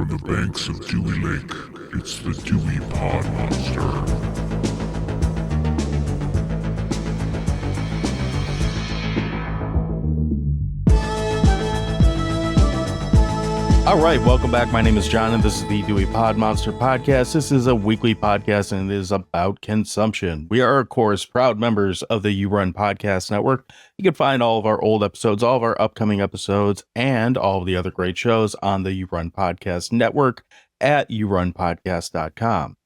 From the banks of Dewey Lake, it's the Dewey Pod Monster. All right, welcome back. My name is John, and this is the Dewey Pod Monster Podcast. This is a weekly podcast, and it is about consumption. We are, of course, proud members of the You Run Podcast Network. You can find all of our old episodes, all of our upcoming episodes, and all of the other great shows on the You Run Podcast Network at yourunpodcast.com.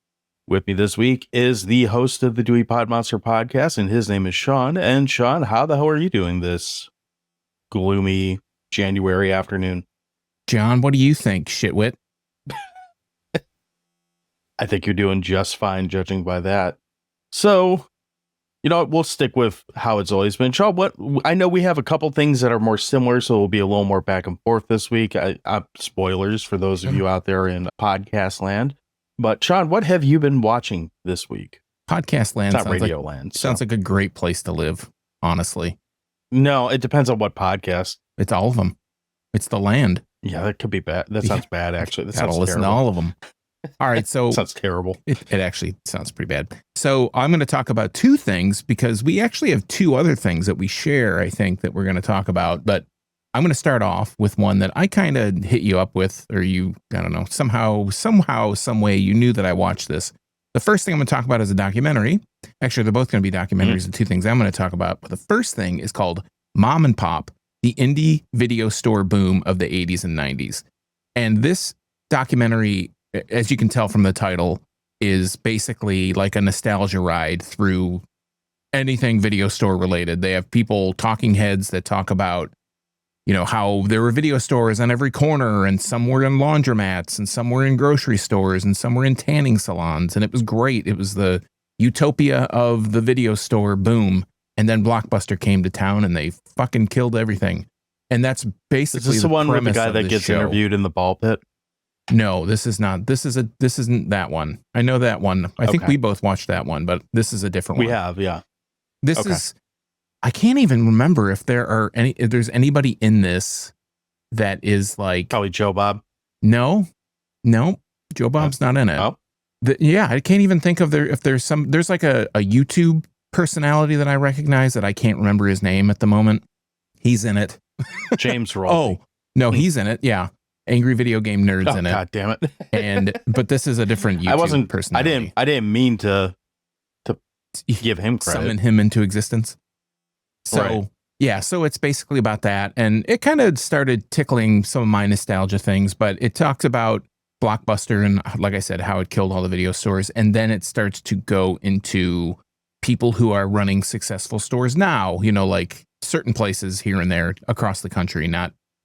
With me this week is the host of the Dewey Pod Monster Podcast, and his name is Sean. And Sean, how the hell are you doing this gloomy January afternoon? John, what do you think, shitwit? I think you're doing just fine, judging by that. So, you know, we'll stick with how it's always been. Sean, I know we have a couple things that are more similar, so we'll be a little more back and forth this week. Spoilers for those of you out there in podcast land. But Sean, what have you been watching this week? Podcast land. It's not radio land. Sounds like a great place to live, honestly. No, it depends on what podcast. It's all of them. It's the land. Yeah, that could be bad. That sounds bad, actually. That sounds listen terrible. To all of them. All right, so sounds terrible. It actually sounds pretty bad. So I'm going to talk about two things because we actually have two other things that we share, I think, that we're going to talk about. But I'm going to start off with one that I kind of hit you up with, or you, I don't know, somehow, some way you knew that I watched this. The first thing I'm going to talk about is a documentary. Actually, they're both going to be documentaries, the two things I'm going to talk about. But the first thing is called Mom and Pop, the indie video store boom of the 80s and 90s. And this documentary, as you can tell from the title, is basically like a nostalgia ride through anything video store related. They have talking heads that talk about, you know, how there were video stores on every corner, and some were in laundromats, and some were in grocery stores, and some were in tanning salons. And it was great. It was the utopia of the video store boom. And then Blockbuster came to town and they fucking killed everything. And that's basically is this the one with the guy that gets interviewed in the ball pit? No, this is not. This isn't that one. I know that one. I think we both watched that one, but this is a different one. We have, yeah. This is, I can't even remember if there's anybody in this that is like. Probably Joe Bob. No, Joe Bob's not in it. Oh. I can't even think of there's like a YouTube personality that I recognize that I can't remember his name at the moment. He's in it. James Rolfe. Oh, no, he's in it. Yeah. Angry Video Game Nerd's in it. God damn it. But this is a different YouTube personality. I didn't mean to give him credit. Summon him into existence. So, right. Yeah, so it's basically about that. And it kind of started tickling some of my nostalgia things, but it talks about Blockbuster and, like I said, how it killed all the video stores. And then it starts to go into people who are running successful stores now, you know, like certain places here and there across the country.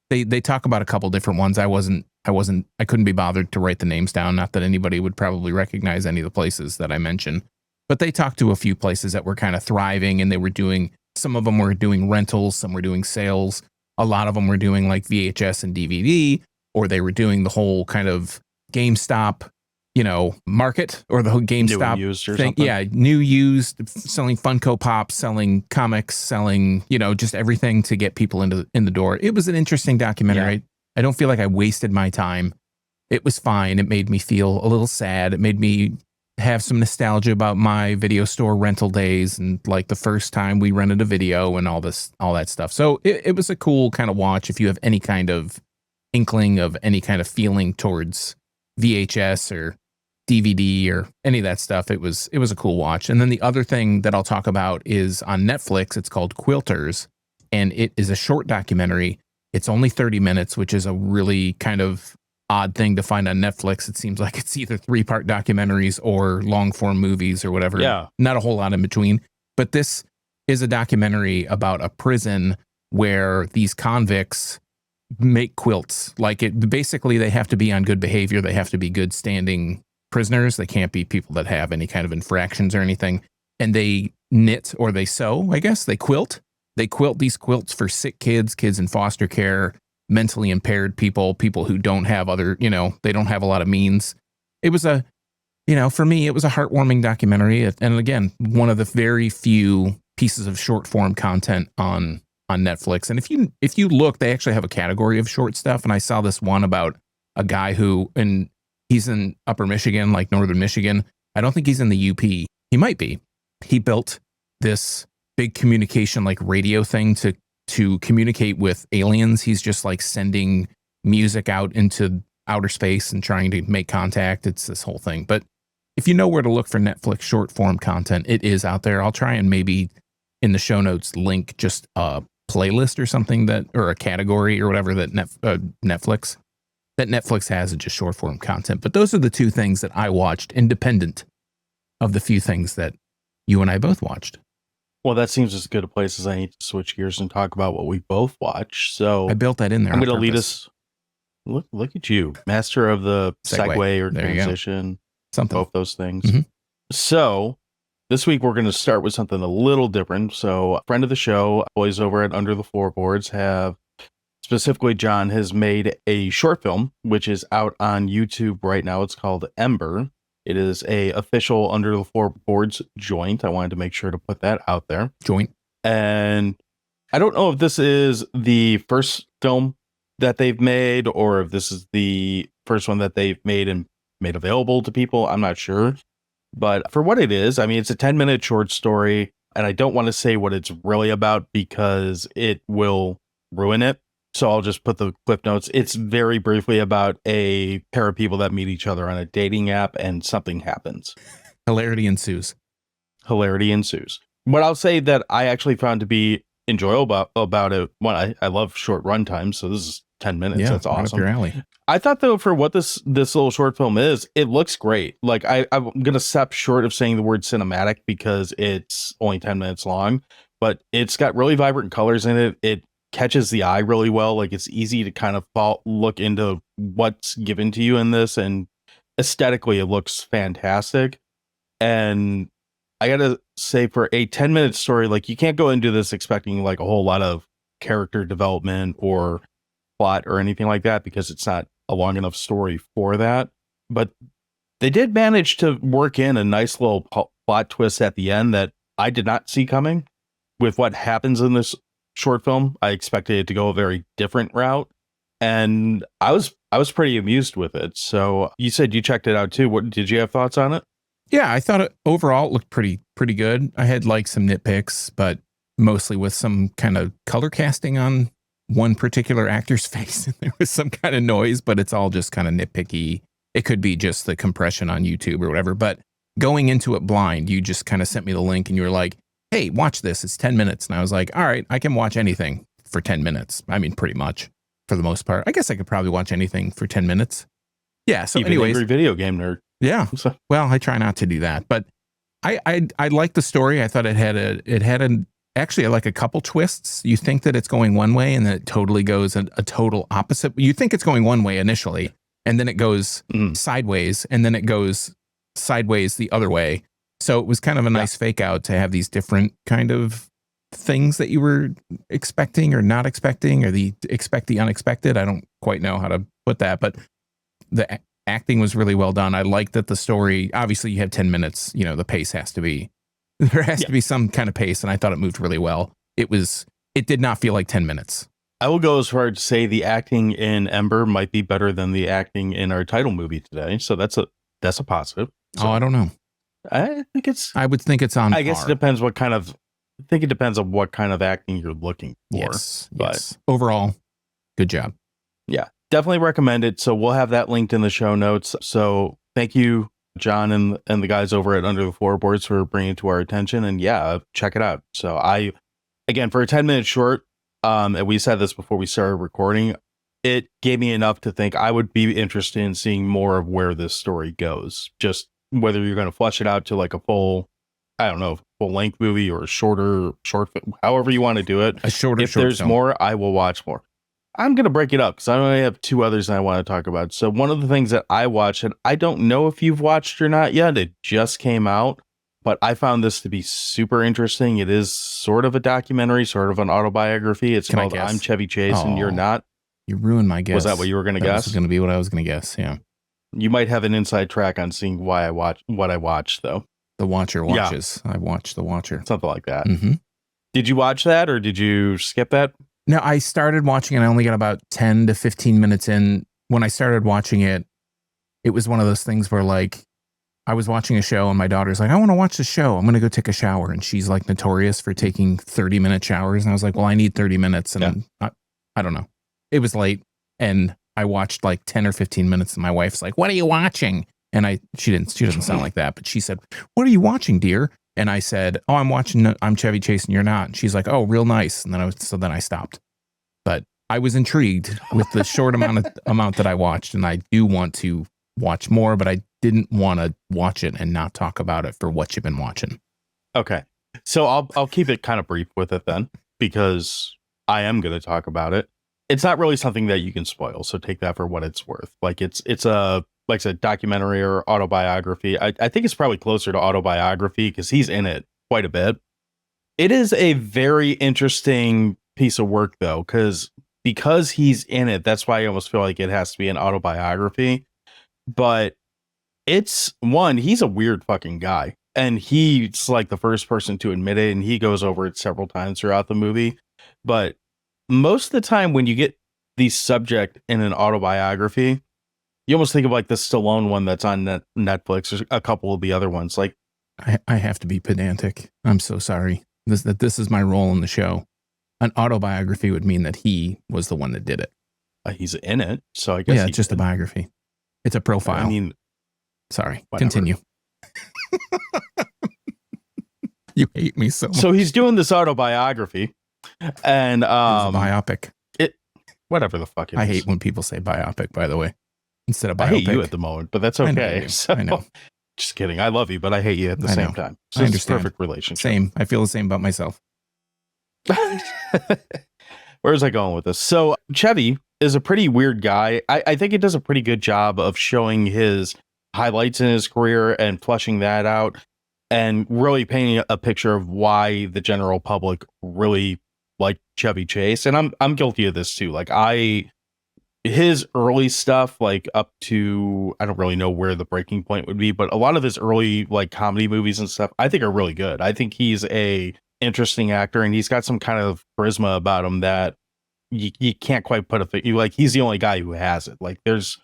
They talk about a couple different ones. I couldn't be bothered to write the names down. Not that anybody would probably recognize any of the places that I mentioned, but they talked to a few places that were kind of thriving, and some of them were doing rentals, some were doing sales. A lot of them were doing like VHS and DVD, or they were doing the whole kind of GameStop, you know, market, or the whole GameStop new used or thing. something. Yeah, new used, selling Funko Pops, selling comics, selling, you know, just everything to get people in the door. It was an interesting documentary. Yeah. I don't feel like I wasted my time. It was fine. It made me feel a little sad. It made me have some nostalgia about my video store rental days and like the first time we rented a video and all that stuff. So it was a cool kind of watch if you have any kind of inkling of any kind of feeling towards VHS or DVD or any of that stuff. It was a cool watch. And then the other thing that I'll talk about is on Netflix. It's called Quilters, and it is a short documentary. It's only 30 minutes, which is a really kind of odd thing to find on Netflix. It seems like it's either 3-part documentaries or long form movies or whatever. Yeah. Not a whole lot in between. But this is a documentary about a prison where these convicts make quilts. Basically they have to be on good behavior. They have to be good standing prisoners. They can't be people that have any kind of infractions or anything. And they knit, or they sew, I guess. They quilt. They quilt these quilts for sick kids in foster care, mentally impaired people who don't have they don't have a lot of means. It was for me, it was a heartwarming documentary. And again, one of the very few pieces of short form content on Netflix. And if you look, they actually have a category of short stuff. And I saw this one about a guy who, and he's in Upper Michigan, like northern Michigan. I don't think he's in the UP. He might be. He built this big communication like radio thing to communicate with aliens. He's just like sending music out into outer space and trying to make contact. It's this whole thing. But if you know where to look for Netflix short form content, it is out there. I'll try and maybe in the show notes link just a playlist or something that, or a category or whatever that Netflix has, is just short form content. But those are the two things that I watched, independent of the few things that you and I both watched. Well, that seems as good a place as I need to switch gears and talk about what we both watched. So I built that in there. I'm going to lead us. Look at you, master of the segue or there transition. Something. Both those things. Mhm. So this week we're going to start with something a little different. So a friend of the show, boys over at Under the Floorboards, have, specifically John, has made a short film, which is out on YouTube right now. It's called Ember. It is a official Under the Floorboards joint. I wanted to make sure to put that out there. Joint. And I don't know if this is the first film that they've made or if this is the first one that they've made and made available to people. I'm not sure. But for what it is, I mean, it's a 10-minute short story, and I don't want to say what it's really about because it will ruin it. So I'll just put the clip notes. It's very briefly about a pair of people that meet each other on a dating app and something happens. Hilarity ensues. What I'll say that I actually found to be enjoyable about it, one, I love short run times, so this is 10 minutes. Yeah, that's right awesome. up your alley. I thought, though, for what this little short film is, it looks great. Like, I'm going to stop short of saying the word cinematic because it's only 10 minutes long, but it's got really vibrant colors in it. It catches the eye really well. Like, it's easy to kind of look into what's given to you in this, and aesthetically, it looks fantastic. And I got to say, for a 10-minute story, like, you can't go into this expecting, like, a whole lot of character development or plot or anything like that because it's not a long enough story for that. But they did manage to work in a nice little plot twist at the end that I did not see coming. With what happens in this short film, I expected it to go a very different route, and I was pretty amused with it. So you said you checked it out too. What did you have thoughts on it? Yeah, I thought it overall looked pretty good. I had like some nitpicks, but mostly with some kind of color casting on one particular actor's face, and there was some kind of noise, but it's all just kind of nitpicky. It could be just the compression on YouTube or whatever, but going into it blind, you just kind of sent me the link and you were like, hey, watch this. It's 10 minutes. And I was like, all right, I can watch anything for 10 minutes. I mean, pretty much for the most part. I guess I could probably watch anything for 10 minutes. Yeah. So even anyways, angry video game nerd. Yeah. So. Well, I try not to do that, but I liked the story. I thought it had actually like a couple twists. You think that it's going one way and then it totally goes a total opposite. You think it's going one way initially, and then it goes sideways, and then it goes sideways the other way. So it was kind of a nice fake out to have these different kind of things that you were expecting or not expecting, or expect the unexpected. I don't quite know how to put that, but the acting was really well done. I like that the story, obviously you have 10 minutes, the pace has to be, there has to be some kind of pace, and I thought it moved really well. It did not feel like 10 minutes. I will go as far to say the acting in Ember might be better than the acting in our title movie today. So that's a positive. So I don't know. I would think it's on I guess it depends what kind of, I think it depends on what kind of acting you're looking for. Yes. Overall, good job. Yeah, definitely recommend it. So we'll have that linked in the show notes. So thank you, John, and the guys over at Under the Floorboards for bringing it to our attention. And yeah, check it out. So again, for a 10-minute short, and we said this before we started recording, it gave me enough to think I would be interested in seeing more of where this story goes. Just whether you're going to flesh it out to like a full length movie or a short, however you want to do it. If there's more, I will watch more. I'm going to break it up because I only have two others that I want to talk about. So one of the things that I watched, and I don't know if you've watched or not yet, it just came out, but I found this to be super interesting. It is sort of a documentary, sort of an autobiography. It's called I'm Chevy Chase and You're Not. You ruined my guess. Was that what you were going to guess? That was going to be what I was going to guess, yeah. You might have an inside track on seeing why I watch what I watched, though. The Watcher watches. Yeah. I watched The Watcher. Something like that. Mm-hmm. Did you watch that or did you skip that? No, I started watching and I only got about 10 to 15 minutes in. when I started watching it, it was one of those things where like I was watching a show and my daughter's like, I want to watch the show. I'm going to go take a shower. And she's like notorious for taking 30-minute showers. And I was like, well, I need 30 minutes. And I don't know. It was late and I watched like 10 or 15 minutes and my wife's like, what are you watching? And she doesn't sound like that, but she said, what are you watching, dear? And I said, oh, I'm Chevy Chase and you're not. And she's like, oh, real nice. And then I stopped. But I was intrigued with the short amount that I watched. And I do want to watch more, but I didn't want to watch it and not talk about it for what you've been watching. Okay. So I'll keep it kind of brief with it then, because I am going to talk about it. It's not really something that you can spoil, so take that for what it's worth. Like it's a like I said, documentary or autobiography. I think it's probably closer to autobiography because he's in it quite a bit. It is a very interesting piece of work though, because he's in it. That's why I almost feel like it has to be an autobiography. But it's he's a weird fucking guy. And he's like the first person to admit it. And he goes over it several times throughout the movie. But most of the time when you get the subject in an autobiography, you almost think of like the Stallone one that's on Netflix or a couple of the other ones. Like, I have to be pedantic. I'm so sorry. This is my role in the show. An autobiography would mean that he was the one that did it. He's in it. So I guess it's just a biography. It's a profile. I mean, sorry. Whatever. Continue. You hate me so much. So he's doing this autobiography and it's a biopic. Whatever the fuck it is. I hate when people say biopic, by the way, instead of biopic. I hate you at the moment, but that's okay. I know. Just kidding. I love you, but I hate you at the same time. So I it's understand. a perfect relationship. Same. I feel the same about myself. Where's I going with this? So Chevy is a pretty weird guy. I think it does a pretty good job of showing his highlights in his career and fleshing that out and really painting a picture of why the general public really like Chevy Chase. And I'm guilty of this too. Like his early stuff, like up to, I don't really know where the breaking point would be, but a lot of his early like comedy movies and stuff, I think are really good. I think he's a interesting actor and he's got some kind of charisma about him that you can't quite put like he's the only guy who has it. Like there's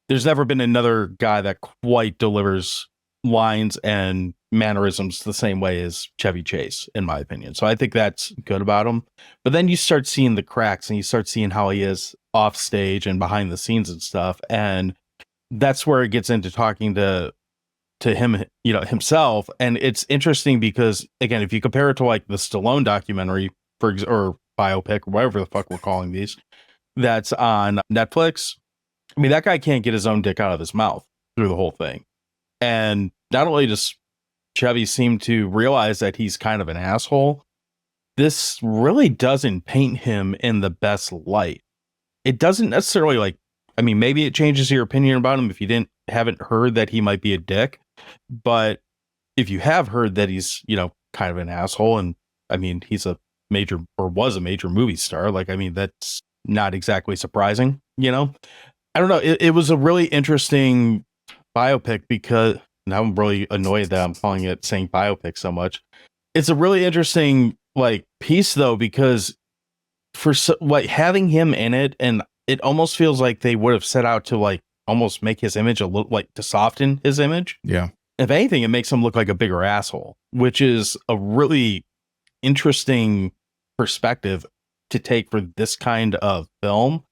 never been another guy that quite delivers lines and mannerisms the same way as Chevy Chase, in my opinion. So I think that's good about him. But then you start seeing the cracks and you start seeing how he is off stage and behind the scenes and stuff. And that's where it gets into talking to him, himself. And it's interesting because, again, if you compare it to like the Stallone documentary, or biopic, or whatever the fuck we're calling these, that's on Netflix. I mean, that guy can't get his own dick out of his mouth through the whole thing. And not only does Chevy seem to realize that he's kind of an asshole, this really doesn't paint him in the best light. It doesn't necessarily maybe it changes your opinion about him if you haven't heard that he might be a dick. But if you have heard that he's, kind of an asshole, and I mean, he's was a major movie star. Like, I mean, that's not exactly surprising, I don't know. It was a really interesting biopic because now I'm really annoyed that I'm saying biopic so much. It's a really interesting piece though, because for having him in it, and it almost feels like they would have set out to almost make his image a little to soften his image. Yeah. If anything, it makes him look like a bigger asshole, which is a really interesting perspective to take for this kind of film.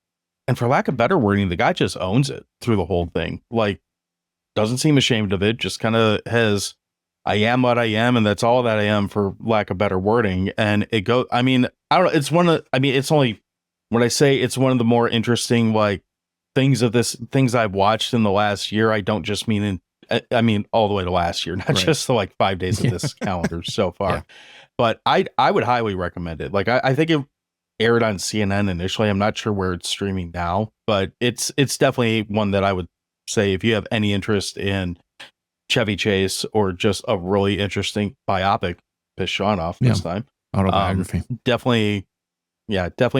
And for lack of better wording, the guy just owns it through the whole thing. Doesn't seem ashamed of it, just kind of has, I am what I am, and that's all that I am, for lack of better wording. And it goes, I mean, I don't know, it's only, when I say it's one of the more interesting, things I've watched in the last year, I don't just mean I mean all the way to last year, not just the 5 days of this calendar so far. Yeah. But I would highly recommend it. I think it aired on CNN initially. I'm not sure where it's streaming now, but it's definitely one that I would say if you have any interest in Chevy Chase or just a really interesting biopic, piss Sean off this time. Autobiography. Definitely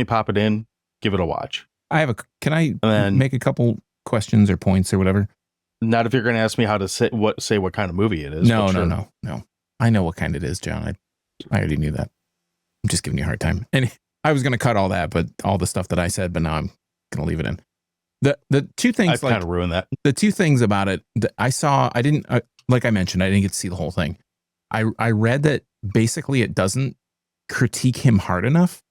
pop it in, give it a watch. Can I make a couple questions or points or whatever? Not if you're going to ask me how to say what kind of movie it is. No. I know what kind it is, John. I already knew that. I'm just giving you a hard time. And I was going to cut all that, but all the stuff that I said, but now I'm going to leave it in. The two things I've kind of ruined that. The two things about it that I didn't, like I mentioned, I didn't get to see the whole thing. I read that basically it doesn't critique him hard enough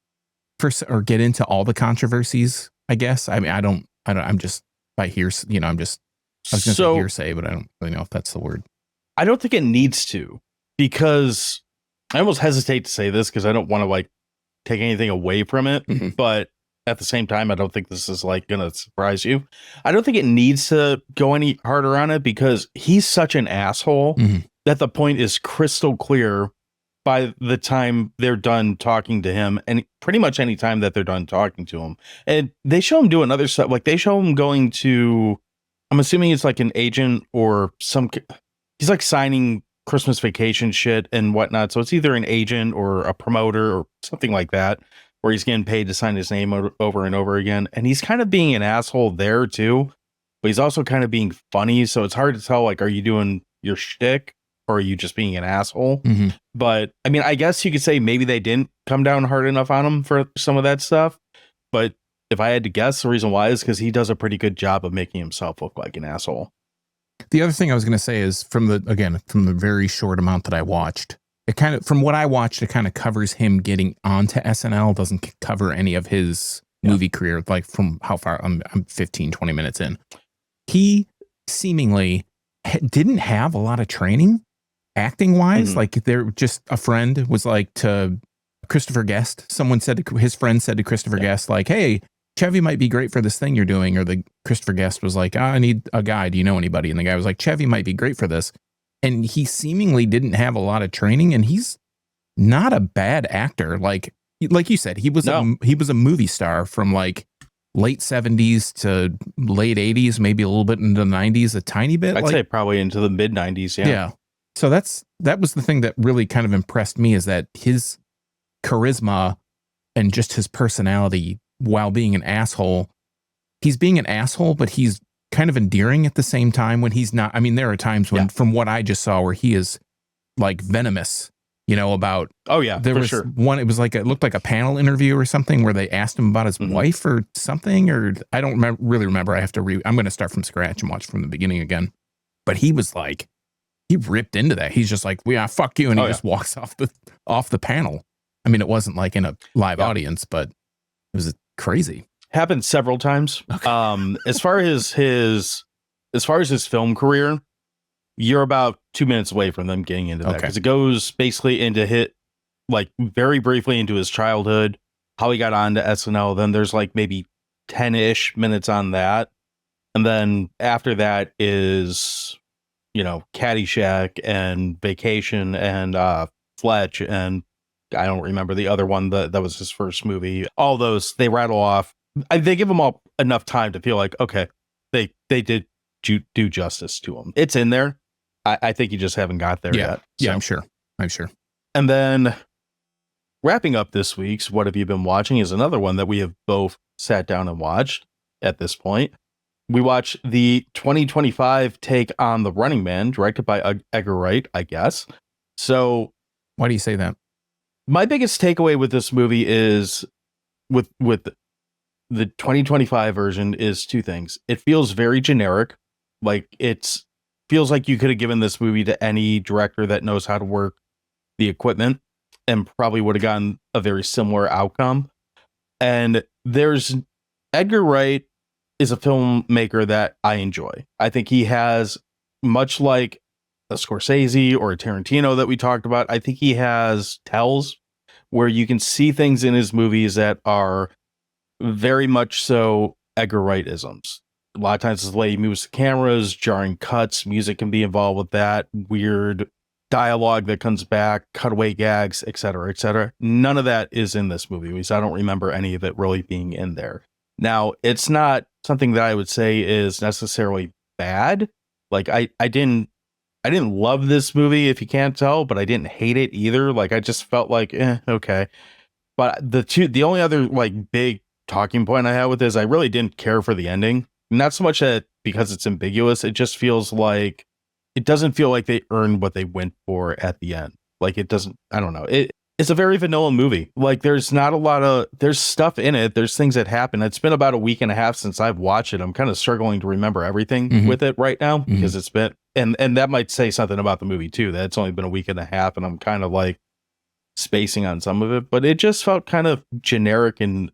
or get into all the controversies, I guess. I mean, I'm just by hearsay, I was going to say hearsay, but I don't really know if that's the word. I don't think it needs to, because I almost hesitate to say this because I don't want to like take anything away from it, but at the same time, I don't think this is like going to surprise you. I don't think it needs to go any harder on it because he's such an asshole that the point is crystal clear by the time they're done talking to him, and pretty much any time that they're done talking to him. And they show him doing other stuff. Like they show him going to, I'm assuming it's like an agent or he's like signing Christmas vacation shit and whatnot. So it's either an agent or a promoter or something like that, where he's getting paid to sign his name over and over again. And he's kind of being an asshole there too, but he's also kind of being funny. So it's hard to tell, like, are you doing your shtick or are you just being an asshole? But I mean, I guess you could say maybe they didn't come down hard enough on him for some of that stuff. But if I had to guess, the reason why is because he does a pretty good job of making himself look like an asshole. The other thing I was going to say is from the very short amount that I watched, from what I watched, it kind of covers him getting onto SNL. Doesn't cover any of his movie career, like from how far I'm 15, 20 minutes in. He seemingly didn't have a lot of training acting wise. Like they're just, a friend was like to Christopher Guest. His friend said to Christopher Guest, like, hey, Chevy might be great for this thing you're doing. Or the Christopher Guest was like, I need a guy. Do you know anybody? And the guy was like, Chevy might be great for this. And he seemingly didn't have a lot of training, and he's not a bad actor. Like you said, he was a movie star from like late 70s to late 80s, maybe a little bit into the 90s, a tiny bit. I'd say probably into the mid 90s. Yeah. So that was the thing that really kind of impressed me, is that his charisma and just his personality, while being an asshole, he's being an asshole, but he's kind of endearing at the same time when he's not. I mean, there are times when, from what I just saw, where he is like venomous, about. Oh yeah, there was one. It was like it looked like a panel interview or something where they asked him about his wife or something, or I don't really remember. I have to I'm going to start from scratch and watch from the beginning again. But he was like, he ripped into that. He's just like, yeah, fuck you, and he just walks off the panel. I mean, it wasn't like in a live audience, but it was crazy. Happened several times. Okay. As far as his film career, you're about 2 minutes away from them getting into that, because it goes basically into very briefly into his childhood, how he got onto SNL. Then there's like maybe 10-ish minutes on that, and then after that is Caddyshack and Vacation and Fletch, and I don't remember the other one that was his first movie. All those they rattle off. They give them all enough time to feel like, okay, they did do justice to him. It's in there. I think you just haven't got there yet. So. Yeah, I'm sure. And then wrapping up this week's What Have You Been Watching is another one that we have both sat down and watched at this point. We watched the 2025 take on The Running Man, directed by Edgar Wright, I guess. So why do you say that? My biggest takeaway with this movie is with the 2025 version is two things. It feels very generic. Like it feels like you could have given this movie to any director that knows how to work the equipment and probably would have gotten a very similar outcome. And Edgar Wright is a filmmaker that I enjoy. I think he has, much like a Scorsese or a Tarantino that we talked about, I think he has tells where you can see things in his movies that are very much so Edgar Wright-isms. A lot of times the way he moves the cameras, jarring cuts, music can be involved with that, weird dialogue that comes back, cutaway gags, etc., etc. None of that is in this movie, because I don't remember any of it really being in there. Now, it's not something that I would say is necessarily bad. Like I didn't love this movie, if you can't tell, but I didn't hate it either. Like I just felt like, okay. But the only other like big talking point I had with this, I really didn't care for the ending. Not so much that because it's ambiguous, it just feels like it doesn't feel like they earned what they went for at the end. Like it doesn't, I don't know. it's a very vanilla movie. Like there's not a lot of there's stuff in it. There's things that happen. It's been about a week and a half since I've watched it. I'm kind of struggling to remember everything with it right now because it's been and that might say something about the movie too. That it's only been a week and a half, and I'm kind of like spacing on some of it. But it just felt kind of generic and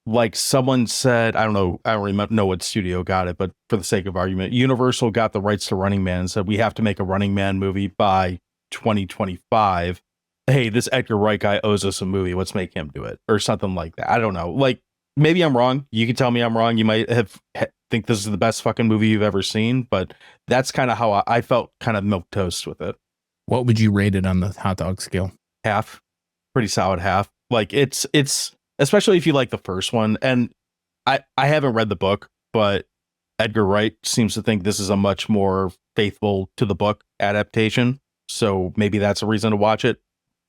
like someone said, I don't know what studio got it, but for the sake of argument, Universal got the rights to Running Man and said we have to make a Running Man movie by 2025. Hey, this Edgar Wright guy owes us a movie. Let's make him do it or something like that. I don't know. Like maybe I'm wrong. You can tell me I'm wrong. You might think this is the best fucking movie you've ever seen, but that's kind of how I felt kind of milquetoast with it. What would you rate it on the hot dog scale? Half. Pretty solid half. Like it's especially if you like the first one. And I haven't read the book, but Edgar Wright seems to think this is a much more faithful to the book adaptation. So maybe that's a reason to watch it.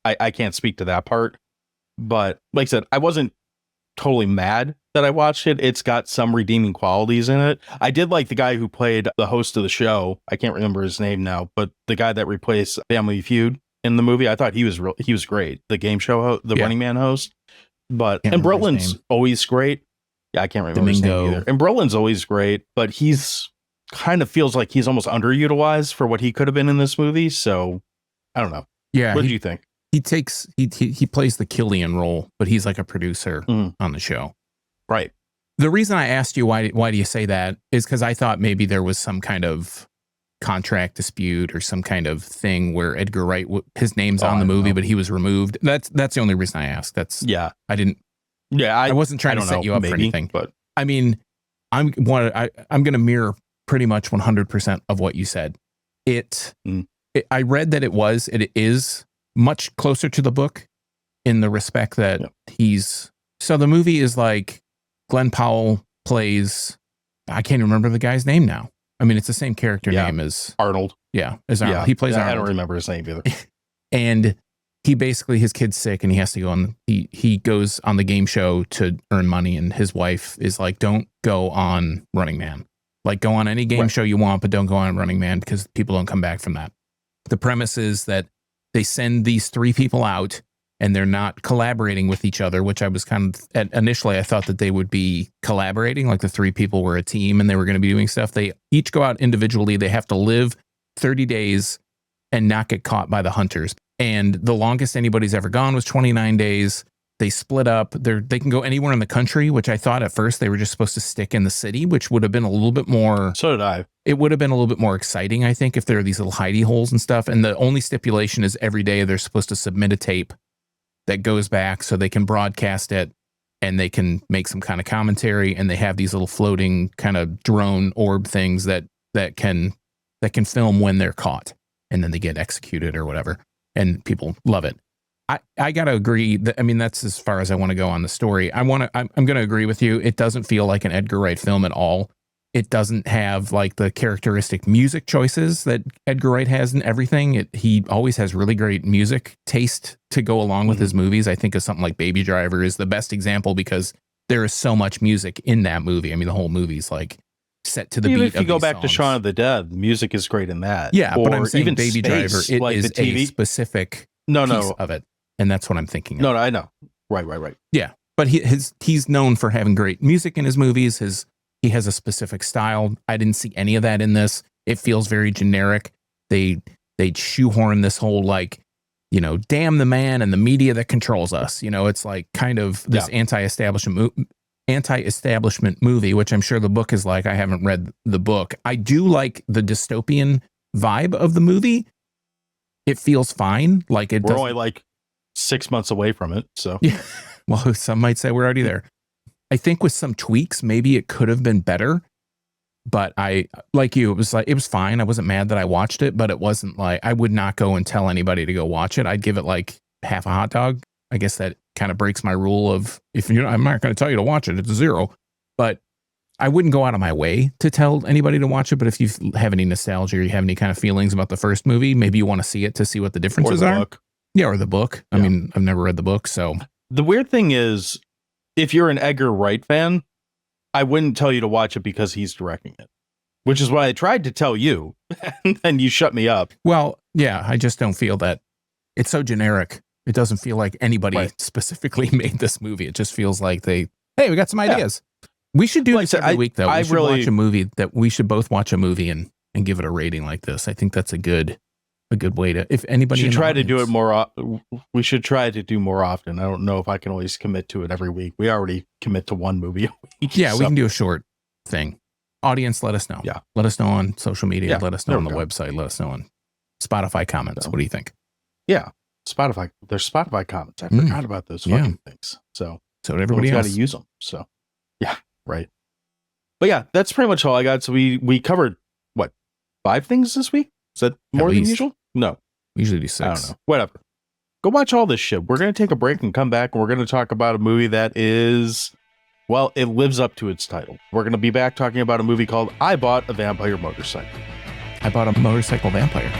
I can't speak to that part, but like I said, I wasn't totally mad that I watched it. It's got some redeeming qualities in it. I did like the guy who played the host of the show. I can't remember his name now, but the guy that replaced Family Feud in the movie, I thought he was great. The game show, Running Man host. But and Brolin's always great. Yeah, I can't remember his name either. And Brolin's always great, but he's kind of feels like he's almost underutilized for what he could have been in this movie. So I don't know. Yeah, what did you think? He plays the Killian role, but he's like a producer on the show. Right. The reason I asked you why do you say that is because I thought maybe there was some kind of contract dispute or some kind of thing where Edgar Wright, his name's on the movie, but he was removed. That's the only reason I asked. I wasn't trying to set you up for anything. But I mean, I'm going to mirror pretty much 100% of what you said. I read that it is much closer to the book in the respect that so the movie is like Glenn Powell plays, I can't remember the guy's name now. I mean, it's the same character name as Arnold. Yeah, as Arnold. He plays Arnold. I don't remember his name either. And he basically, his kid's sick and he has to go on, he goes on the game show to earn money, and his wife is like, don't go on Running Man. Like, go on any game show you want, but don't go on Running Man because people don't come back from that. The premise is that they send these three people out and they're not collaborating with each other, which I was initially I thought that they would be collaborating, like the three people were a team and they were going to be doing stuff. They each go out individually. They have to live 30 days and not get caught by the hunters. And the longest anybody's ever gone was 29 days. They split up. They can go anywhere in the country, which I thought at first they were just supposed to stick in the city, which would have been a little bit more. So did I. It would have been a little bit more exciting, I think, if there are these little hidey holes and stuff. And the only stipulation is every day they're supposed to submit a tape that goes back so they can broadcast it and they can make some kind of commentary. And they have these little floating kind of drone orb things that can film when they're caught, and then they get executed or whatever. And people love it. I got to agree that, I mean, that's as far as I want to go on the story. I'm going to agree with you. It doesn't feel like an Edgar Wright film at all. It doesn't have like the characteristic music choices that Edgar Wright has in everything. He always has really great music taste to go along with his movies. I think of something like Baby Driver is the best example because there is so much music in that movie. I mean, the whole movie's like set to the beat. If you go back to Shaun of the Dead, the music is great in that. Yeah, but I'm saying even Baby Driver, it like is a specific piece of it. And that's what I'm thinking of. No, I know. Right. Yeah. But he's known for having great music in his movies. He has a specific style. I didn't see any of that in this. It feels very generic. They shoehorn this whole like, damn the man and the media that controls us. It's like kind of this anti-establishment movie, which I'm sure the book is like. I haven't read the book. I do like the dystopian vibe of the movie. It feels fine. Like we're only like 6 months away from it. So yeah. Well, some might say we're already there. I think with some tweaks, maybe it could have been better. But I, like you, it was fine. I wasn't mad that I watched it, but it wasn't like, I would not go and tell anybody to go watch it. I'd give it like half a hot dog. I guess that kind of breaks my rule of I'm not going to tell you to watch it. It's a 0. But I wouldn't go out of my way to tell anybody to watch it. But if you have any nostalgia or you have any kind of feelings about the first movie, maybe you want to see it to see what the differences are. Book. Yeah, or the book. Yeah. I mean, I've never read the book, so. The weird thing is, if you're an Edgar Wright fan, I wouldn't tell you to watch it because he's directing it, which is what I tried to tell you, and you shut me up. Well, yeah, I just don't feel that. It's so generic. It doesn't feel like anybody specifically made this movie. It just feels like hey, we got some ideas. We should do this every week, though. We should watch a movie we should both watch a movie and give it a rating like this. I think that's a good way to, if anybody should try to do it more. We should try to do more often. I don't know if I can always commit to it every week. We already commit to one movie a week. Yeah, we can do a short thing. Audience, let us know. Yeah. Let us know on social media. Yeah, let us know on the website. Let us know on Spotify comments. What do you think? Yeah. Spotify. There's Spotify comments. I forgot about those fucking things. So everybody else got to use them. So yeah, right. But yeah, that's pretty much all I got. So we covered 5 things this week? Is that more than usual? No. We usually do 6. I don't know. Whatever. Go watch all this shit. We're going to take a break and come back, and we're going to talk about a movie that is, well, it lives up to its title. We're going to be back talking about a movie called I Bought a Vampire Motorcycle. I Bought a Motorcycle Vampire.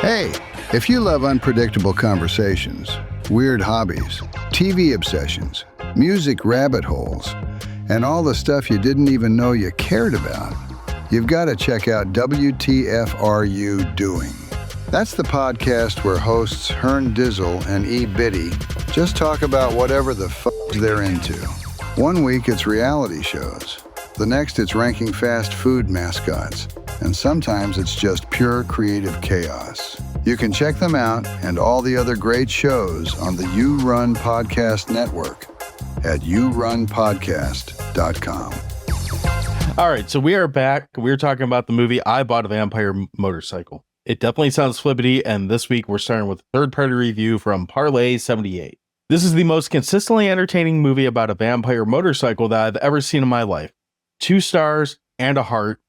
Hey, if you love unpredictable conversations, weird hobbies, TV obsessions, music rabbit holes, and all the stuff you didn't even know you cared about, you've got to check out WTF Are You Doing? That's the podcast where hosts Hearn Dizzle and E. Biddy just talk about whatever the f*** they're into. One week it's reality shows. The next it's ranking fast food mascots. And sometimes it's just pure creative chaos. You can check them out and all the other great shows on the You Run Podcast Network at yourunpodcast.com. All right, so we are back. We're talking about the movie I Bought a Vampire Motorcycle. It definitely sounds flippity, and this week we're starting with a third-party review from Parlay78. This is the most consistently entertaining movie about a vampire motorcycle that I've ever seen in my life. 2 stars and a heart.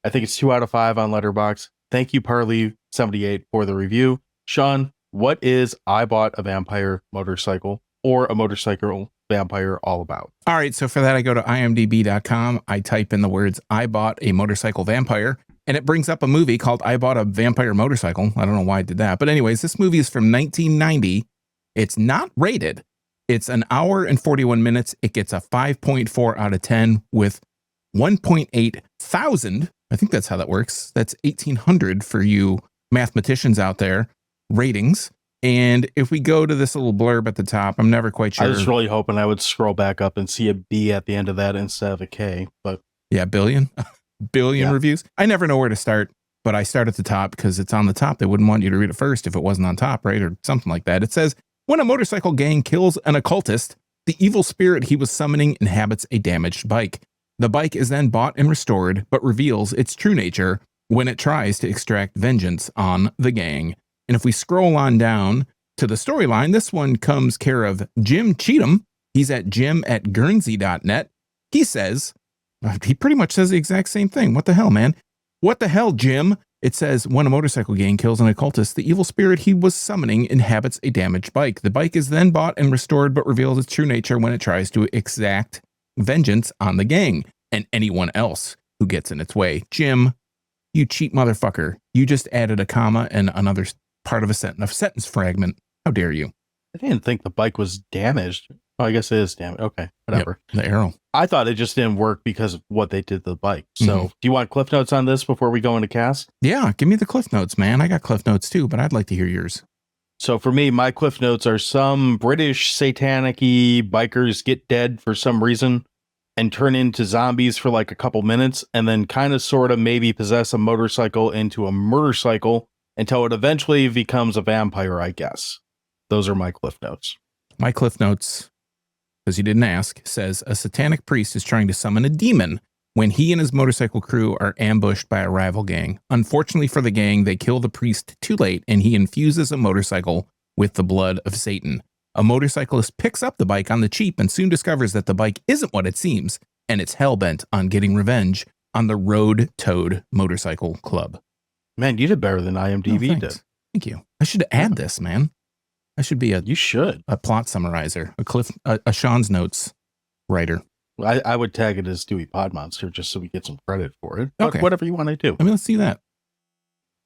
I think it's 2 out of 5 on Letterboxd. Thank you, Parley78, for the review. Sean, what is I Bought a Vampire Motorcycle or a motorcycle vampire all about? All right, so for that, I go to imdb.com. I type in the words, I bought a motorcycle vampire, and it brings up a movie called I Bought a Vampire Motorcycle. I don't know why I did that. But anyways, this movie is from 1990. It's not rated. It's an hour and 41 minutes. It gets a 5.4 out of 10 with 1.8 thousand. I think that's how that works. That's 1,800 for you mathematicians out there, ratings. And if we go to this little blurb at the top, I'm never quite sure. I was really hoping I would scroll back up and see a B at the end of that instead of a K. But yeah, billion reviews. I never know where to start, but I start at the top because it's on the top. They wouldn't want you to read it first if it wasn't on top, right? Or something like that. It says, when a motorcycle gang kills an occultist, the evil spirit he was summoning inhabits a damaged bike. The bike is then bought and restored, but reveals its true nature when it tries to extract vengeance on the gang. And if we scroll on down to the storyline, this one comes care of Jim Cheatham. He's at jim@guernsey.net. He says, he pretty much says the exact same thing. What the hell, man? What the hell, Jim? It says, when a motorcycle gang kills an occultist, the evil spirit he was summoning inhabits a damaged bike. The bike is then bought and restored, but reveals its true nature when it tries to exact vengeance on the gang and anyone else who gets in its way. Jim, you cheap motherfucker. You just added a comma and another part of a sentence fragment. How dare you? I didn't think the bike was damaged. Oh, I guess it is damaged. Okay, whatever. Yep, the arrow. I thought it just didn't work because of what they did to the bike. So do you want cliff notes on this before we go into cast? Yeah, give me the cliff notes, man. I got cliff notes too, but I'd like to hear yours. So for me, my cliff notes are some British satanic-y bikers get dead for some reason and turn into zombies for like a couple minutes and then kind of sort of maybe possess a motorcycle into a motorcycle until it eventually becomes a vampire, I guess. Those are my cliff notes. My cliff notes, because you didn't ask, says a satanic priest is trying to summon a demon when he and his motorcycle crew are ambushed by a rival gang. Unfortunately for the gang, they kill the priest too late and he infuses a motorcycle with the blood of Satan. A motorcyclist picks up the bike on the cheap and soon discovers that the bike isn't what it seems, and it's hell-bent on getting revenge on the Road Toad Motorcycle Club. Man, you did better than IMDb did. Thank you. I should add this, man. I should be You should. a plot summarizer, a Sean's Notes writer. I would tag it as Dewey Podmonster just so we get some credit for it. But Okay. whatever you want to do. I mean, let's see that.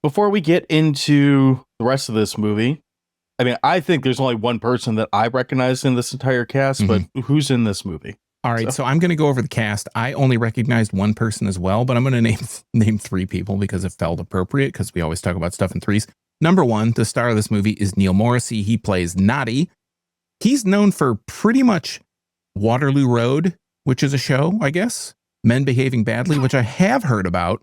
Before we get into the rest of this movie, I mean, I think there's only one person that I recognize in this entire cast, but who's in this movie? All right, so I'm going to go over the cast. I only recognized one person as well, but I'm going to name three people because it felt appropriate because we always talk about stuff in threes. Number one, the star of this movie is Neil Morrissey. He plays Noddy. He's known for pretty much Waterloo Road, which is a show, I guess. Men Behaving Badly, which I have heard about.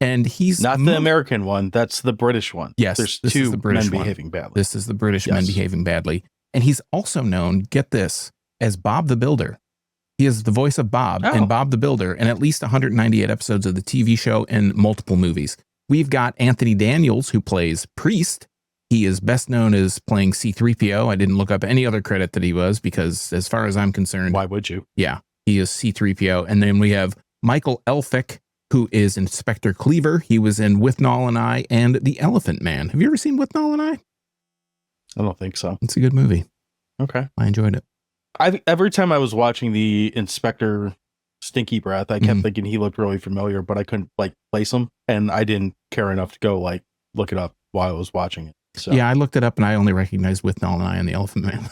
And he's not the American one. That's the British one. Yes, there's this two is the British Men one. Behaving Badly. This is the British Men Behaving Badly. And he's also known, get this, as Bob the Builder. He is the voice of Bob in Bob the Builder in at least 198 episodes of the TV show and multiple movies. We've got Anthony Daniels, who plays Priest. He is best known as playing C-3PO. I didn't look up any other credit that he was because as far as I'm concerned... Why would you? Yeah, he is C-3PO. And then we have Michael Elphick, who is Inspector Cleaver. He was in With Noel and I and The Elephant Man. Have you ever seen With Noel and I? I don't think so. It's a good movie. Okay. I enjoyed it. Every time I was watching the Inspector Stinky Breath, I kept thinking he looked really familiar, but I couldn't place him, and I didn't care enough to go look it up while I was watching it. So. Yeah, I looked it up, and I only recognized With Noel and I and The Elephant Man.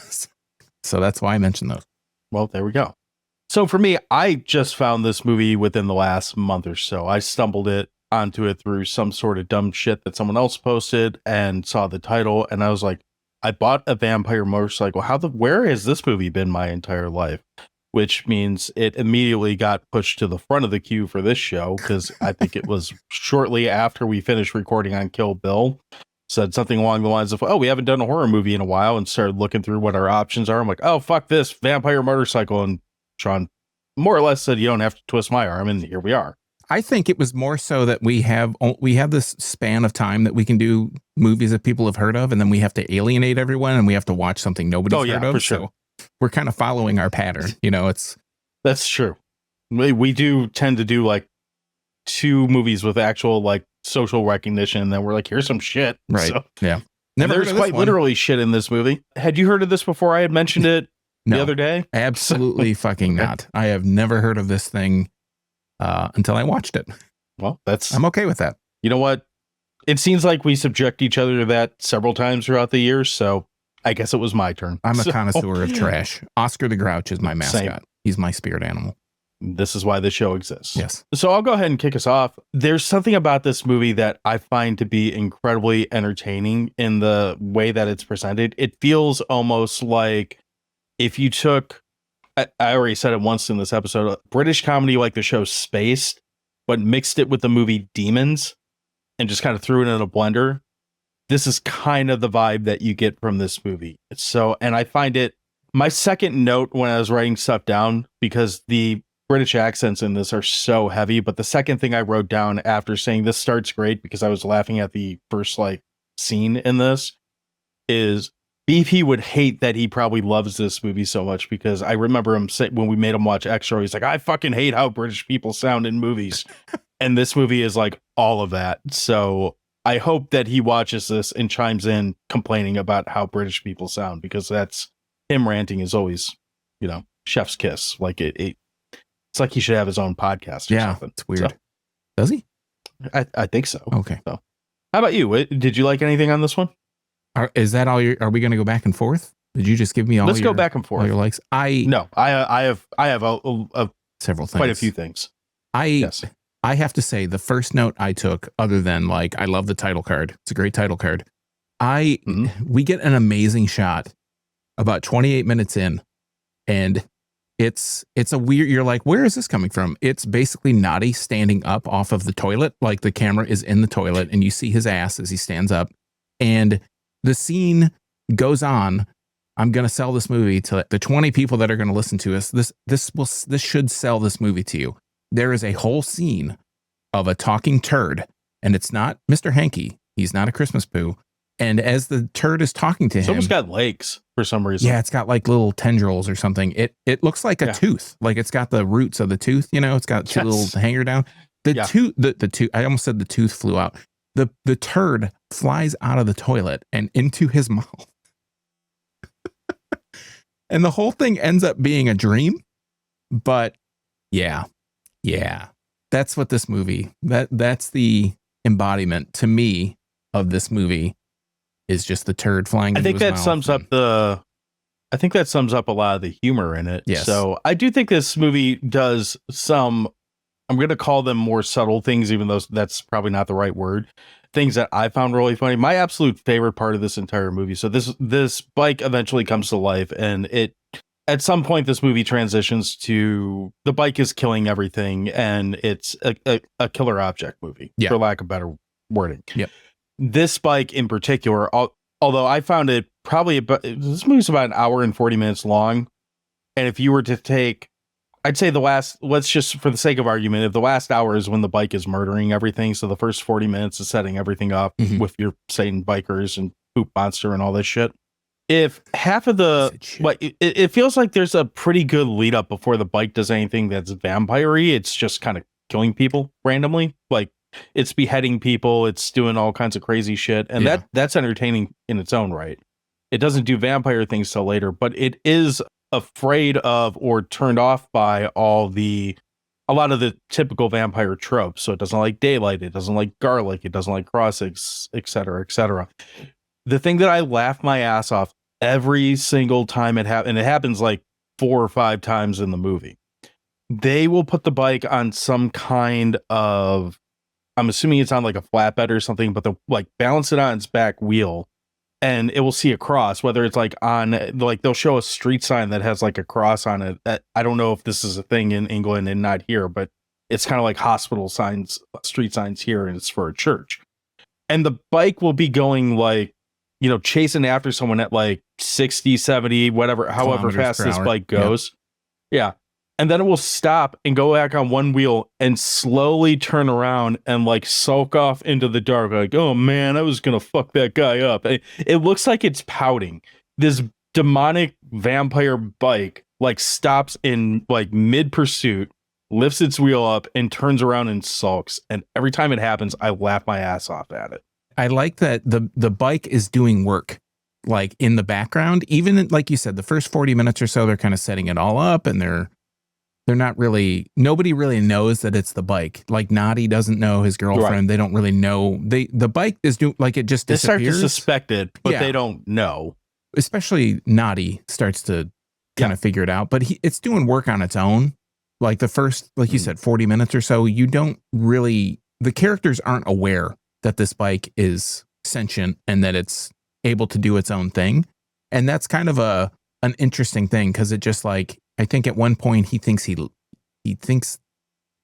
So that's why I mentioned those. Well, there we go. So for me, I just found this movie within the last month or so. I stumbled onto it through some sort of dumb shit that someone else posted and saw the title, and I was like, I bought a vampire motorcycle. Where has this movie been my entire life? Which means it immediately got pushed to the front of the queue for this show because I think it was shortly after we finished recording on Kill Bill. Said something along the lines of, "Oh, we haven't done a horror movie in a while," and started looking through what our options are. I'm like, "Oh, fuck this vampire motorcycle," and Sean more or less said, "You don't have to twist my arm," and here we are. I think it was more so that we have this span of time that we can do movies that people have heard of, and then we have to alienate everyone, and we have to watch something nobody's heard of. For sure. So we're kind of following our pattern. That's true. We do tend to do 2 movies with actual social recognition, and then we're like, here's some shit. Right. So, yeah. There's quite literally shit in this movie. Had you heard of this before I had mentioned it the other day? Absolutely fucking not. I have never heard of this thing until I watched it. Well, I'm okay with that. You know what? It seems like we subject each other to that several times throughout the years, so I guess it was my turn. I'm a connoisseur of trash. Oscar the Grouch is my mascot. Same. He's my spirit animal. This is why the show exists. Yes. So I'll go ahead and kick us off. There's something about this movie that I find to be incredibly entertaining in the way that it's presented. It feels almost like if you took, I already said it once in this episode, a British comedy like the show Spaced, but mixed it with the movie Demons and just kind of threw it in a blender. This is kind of the vibe that you get from this movie. And I find it my second note when I was writing stuff down, because the British accents in this are so heavy, but the second thing I wrote down after saying this starts great, because I was laughing at the first scene in this, is BP would hate that he probably loves this movie so much, because I remember him say, when we made him watch Extra, he's like, I fucking hate how British people sound in movies. And this movie is all of that. So I hope that he watches this and chimes in complaining about how British people sound, because that's him ranting is always, chef's kiss. It's like he should have his own podcast or something. It's weird. So, does he? I think so. Okay. So, how about you? Did you like anything on this one? Is that all are we going to go back and forth? Did you just give me all Let's go back and forth. All your likes? I have several things. Quite a few things. I have to say the first note I took, other than I love the title card. It's a great title card. We get an amazing shot about 28 minutes in, and it's a weird, you're like, where is this coming from? It's basically Noddy standing up off of the toilet. The camera is in the toilet and you see his ass as he stands up, and the scene goes on. I'm going to sell this movie to the 20 people that are going to listen to us. This should sell this movie to you. There is a whole scene of a talking turd, and it's not Mr. Hanky. He's not a Christmas poo. And as the turd is talking to him, it's almost got legs for some reason. Yeah, it's got little tendrils or something. It looks like a tooth. It's got the roots of the tooth. It's got two little hanger down. The tooth. I almost said the tooth flew out. The turd flies out of the toilet and into his mouth. And the whole thing ends up being a dream. But yeah, that's what this movie. That's the embodiment to me of this movie. Is just the turd flying. I think that sums up the I think that sums up a lot of the humor in it. Yes. So I do think this movie does some, I'm going to call them more subtle things, even though that's probably not the right word. Things that I found really funny. My absolute favorite part of this entire movie. So this bike eventually comes to life, and at some point this movie transitions to the bike is killing everything, and it's a killer object movie, for lack of better wording. Yep. This bike in particular, although I found it probably this movie's about an hour and 40 minutes long, and if you were to take, I'd say let's just, for the sake of argument, if the last hour is when the bike is murdering everything, so the first 40 minutes is setting everything up with your Satan bikers and poop monster and all this shit. If half of it feels like there's a pretty good lead up before the bike does anything that's vampire-y. It's just kind of killing people randomly. Like, it's beheading people, it's doing all kinds of crazy shit, and that's entertaining in its own right. It doesn't do vampire things till later, but it is afraid of or turned off by a lot of the typical vampire tropes. So it doesn't like daylight, it doesn't like garlic, it doesn't like cross, etc., etc. The thing that I laugh my ass off every single time it happens, and it happens like 4 or 5 times in the movie, they will put the bike on some kind of, I'm assuming it's on like a flatbed or something, but they'll like balance it on its back wheel, and it will see a cross, whether it's like on, like they'll show a street sign that has like a cross on it. I don't know if this is a thing in England and not here, but it's kind of like hospital signs, street signs here, and it's for a church. And the bike will be going like, chasing after someone at like 60, 70, whatever, however fast this bike goes. Yeah. And then it will stop and go back on one wheel and slowly turn around and like sulk off into the dark. Like, oh man, I was going to fuck that guy up. It looks like it's pouting. This demonic vampire bike like stops in like mid pursuit, lifts its wheel up and turns around and sulks. And every time it happens, I laugh my ass off at it. I like that the bike is doing work like in the background. Even like you said, the first 40 minutes or so, they're kind of setting it all up, and they're not really, nobody really knows that it's the bike. Like Naughty doesn't know his girlfriend. Right. They don't really know. The bike is doing, like, it just disappears. They start to suspect it, but they don't know. Especially Naughty starts to kind of figure it out, but it's doing work on its own. Like the first, like you said, 40 minutes or so, you don't really, the characters aren't aware that this bike is sentient and that it's able to do its own thing. And that's kind of an interesting thing, because it just like, I think at one point he thinks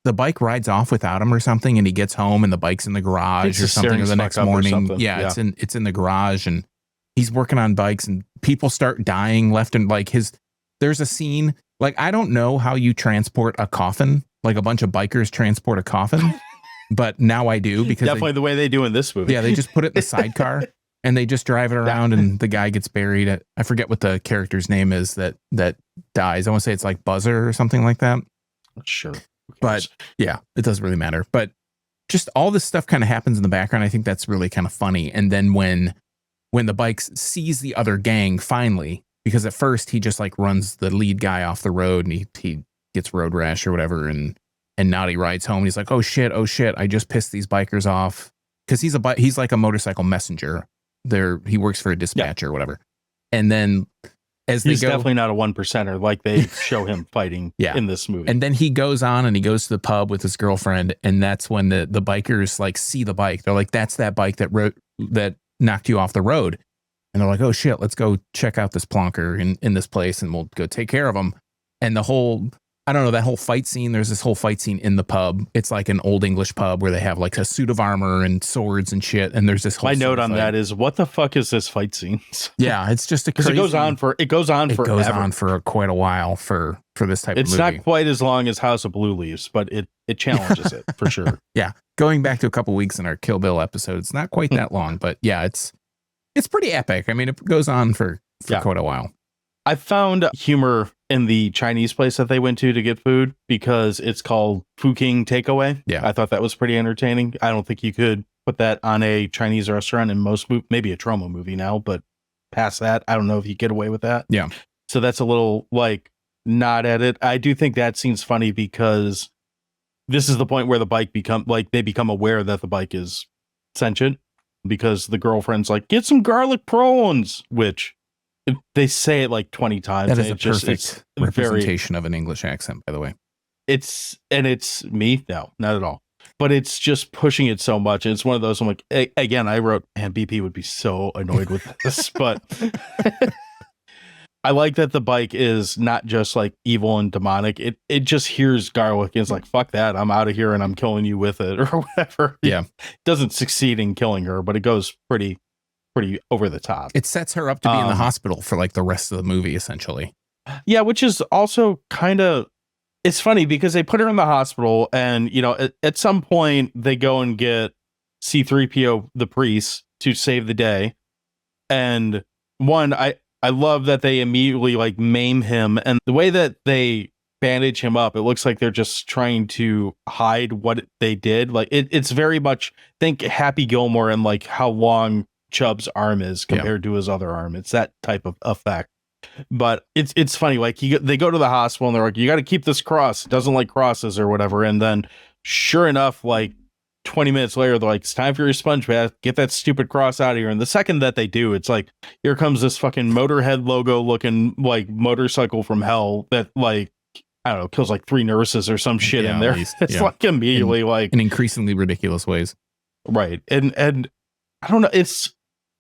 the bike rides off without him or something, and he gets home and the bike's in the garage or something, or the next morning. Yeah, it's in the garage, and he's working on bikes, and people start dying left and like there's a scene, like, I don't know how you transport a coffin, like a bunch of bikers transport a coffin, but now I do, because definitely the way they do in this movie. Yeah, they just put it in the sidecar. And they just drive it around, and the guy gets buried. I forget what the character's name is that dies. I want to say it's like Buzzer or something like that. Sure. But yeah, it doesn't really matter. But just all this stuff kind of happens in the background. I think that's really kind of funny. And then when the bike sees the other gang finally, because at first he just like runs the lead guy off the road, and he gets road rash or whatever. And Naughty rides home, and he's like, oh shit, I just pissed these bikers off. Because he's like a motorcycle messenger. He works for a dispatcher or whatever. And then he's definitely not a 1%er like they show him fighting in this movie. And then he goes on and he goes to the pub with his girlfriend, and that's when the bikers like see the bike. They're like, that's that bike that knocked you off the road. And they're like, oh shit, let's go check out this plonker in this place, and we'll go take care of him. And the whole, I don't know, that whole fight scene, there's this whole fight scene in the pub. It's like an old English pub where they have like a suit of armor and swords and shit. And there's this whole My note on that is, what the fuck is this fight scene? Yeah, it's just a crazy. It goes on for quite a while for this type of movie. It's not quite as long as House of Blue Leaves, but it challenges it for sure. Yeah. Going back to a couple weeks in our Kill Bill episode, it's not quite that long, but yeah, it's pretty epic. I mean, it goes on for quite a while. I found humor in the Chinese place that they went to get food, because it's called Fu King Takeaway. Yeah. I thought that was pretty entertaining. I don't think you could put that on a Chinese restaurant in most maybe a Troma movie now, but past that, I don't know if you get away with that. Yeah. So that's a little like nod at it. I do think that scene's funny, because this is the point where the bike they become aware that the bike is sentient, because the girlfriend's like, get some garlic prawns, which They say it like 20 times. That is and a perfect representation of an English accent, by the way. It's me? No, not at all. But it's just pushing it so much. And it's one of those, I'm like, again, I wrote, man, BP would be so annoyed with this, but I like that the bike is not just like evil and demonic. It just hears garlic and is like, fuck that. I'm out of here and I'm killing you with it or whatever. Yeah. It doesn't succeed in killing her, but it goes pretty over the top. It sets her up to be in the hospital for like the rest of the movie, essentially. Yeah, which is also kind of, it's funny because they put her in the hospital and, you know, at some point they go and get C-3PO, the priest, to save the day. And one, I love that they immediately like maim him, and the way that they bandage him up, it looks like they're just trying to hide what they did. Like it's very much, think Happy Gilmore and like how long Chubb's arm is compared to his other arm. It's that type of effect. But it's funny, like they go to the hospital and they're like, you got to keep this cross. It doesn't like crosses or whatever. And then sure enough, like 20 minutes later, they're like, it's time for your sponge bath. Get that stupid cross out of here. And the second that they do, it's like, here comes this fucking Motorhead logo looking like motorcycle from hell that like, I don't know, kills like 3 nurses or some shit in there. It's like immediately like in increasingly ridiculous ways. Right. And I don't know,